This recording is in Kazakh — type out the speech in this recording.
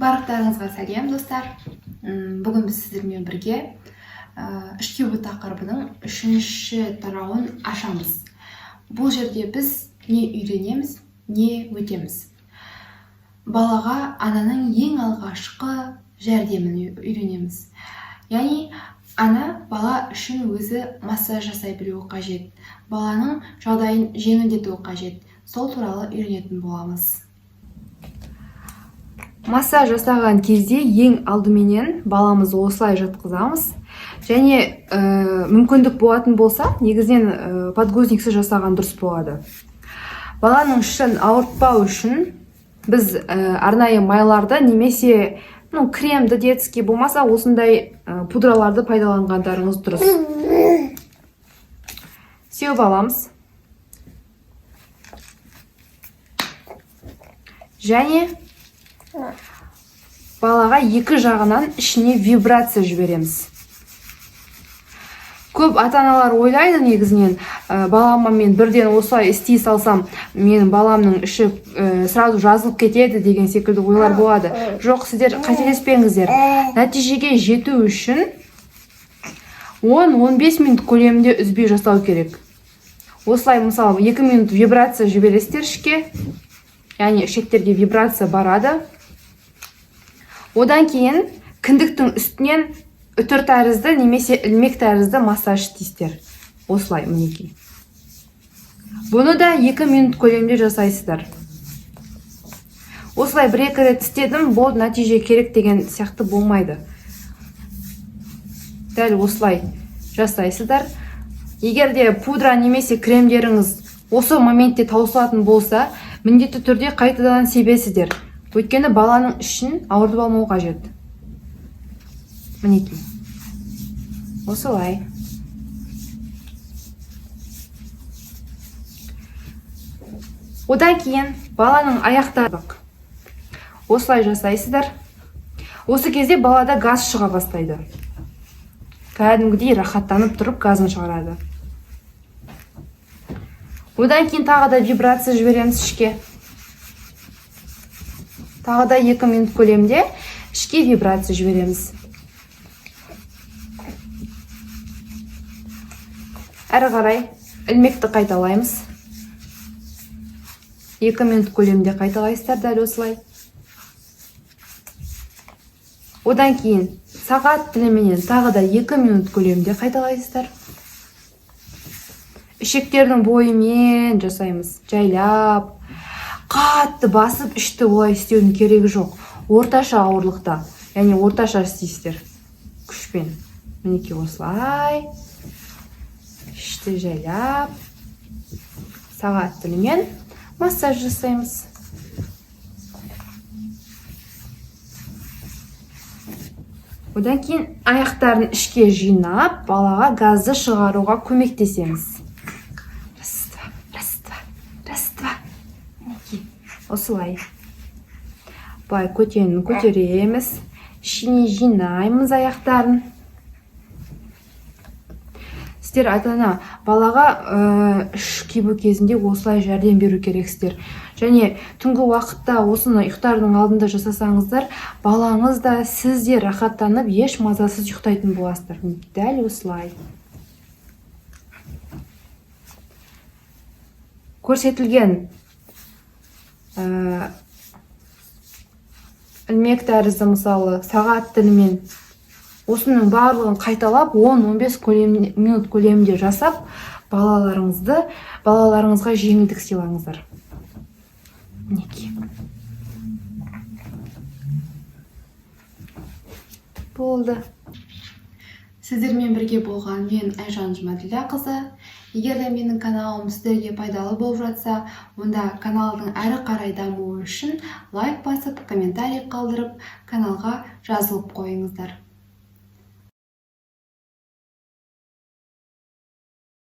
Барлықтарыңызға сәлем достар. Бүгін біз сіздермен бірге ішкі ой тақырыбының 3-ші тарауын ашамыз. Бұл жерде біз не үйренеміз, не өтеміз. Балаға ананың ең алғашқы жәрдемін үйренеміз. Яғни ана бала үшін өзі массаж жасай білуі қажет. Баланың жағдайын жеңілдетуі қажет. Сол туралы үйренетін боламыз. Массаж жасаған кезде ең алдыменен баламызды осылай жатқызамыз. Және мүмкіндік болатын болса, негізінен подгузниксіз жасаған дұрыс болады. Баланың ішін ауыртпау үшін біз арнайы майларды немесе кремді детский болмаса осындай пудраларды пайдаланғандарыңыз дұрыс. Сеуіп аламыз. Және балаға екі жағынан ішіне вибрация жібереміз. Көп ата-аналар ойлайды негізінен, балама мен бірден осылай істей салсам, менің баламның іші сразу жазылып кетеді деген секілді ойлар болады. Жоқ, сіздер қателеспеңіздер. Нәтижеге жету үшін 10-15 минут көлемінде үзбей жасау керек. Осылай, мысалы, 2 минут вибрация жібересіздер ішке, яғни ішектерге вибрация барады. Одан кейін кіндіктің үстінен үтір тәрізді немесе ілмек тәрізді массаж істейсіздер. Осылай, мінекей. Бұны да 2 минут көлемде жасайсыздар. Осылай 1-2 рет істедім, бұл нәтиже керек деген сияқты болмайды. Дәл осылай жасайсыздар. Егер де пудра немесе кремдеріңіз осы моментте таусылатын болса, міндетті түрде қайтадан себесіздер. Өйткені баланың ішін ауыртып алмау қажет. Мінекей. Осылай. Одан кейін баланың аяқтары. Осылай жасайсыздар. Осы кезде балада газ шыға бастайды. Кәдімгідей рахаттанып тұрып газын шығарады. Одан кейін тағы да вибрация жібереміз ішке. Тағы да 2 минут көлемде ішке вибрация жібереміз. Әрі қарай ілмекті қайталаймыз. 2 минут көлемде қайталайсыздар, дәл осылай. Одан кейін сағат тіліменен тағы да 2 минут көлемде қайталайсыздар. Ішектердің бойымен жасаймыз, жайлап. Қатты басып ішті олай істеудің керегі жоқ. Орташа ауырлықта, яғни орташа істейсіздер. Күшпен. Мінекей осылай. Ішті жайлап. Сағат тілімен массаж жасаймыз. Одан кейін аяқтарын ішке жинап, балаға газды шығаруға көмектесеміз. Осылай. Бай көтереміз. Ішіне жинаймыз аяқтарын. Сіздер ата-ана балаға іш кебу кезінде осылай жәрдем беру керексіздер. Және түнгі уақытта осыны ұйықтардың алдында жасасаңыздар, балаңыз да сіз де рахаттанып, еш мазасыз ұйықтайтын боласыздар. Дәл осылай. Көрсетілген ілмек тәрізді, мысалы, сағат тілімен осының барлығын қайталап 10-15 минут көлемінде жасап, балаларыңызға жеңілдік сыйлаңыздар. Мінекей. Болды. Сіздермен бірге болған мен Айжан Жұмаділдәқызы. Егер де менің каналым сіздерге пайдалы болып жатса, онда каналдың әрі қарай дамуы үшін лайк басып, комментарий қалдырып, каналға жазылып қойыңыздар.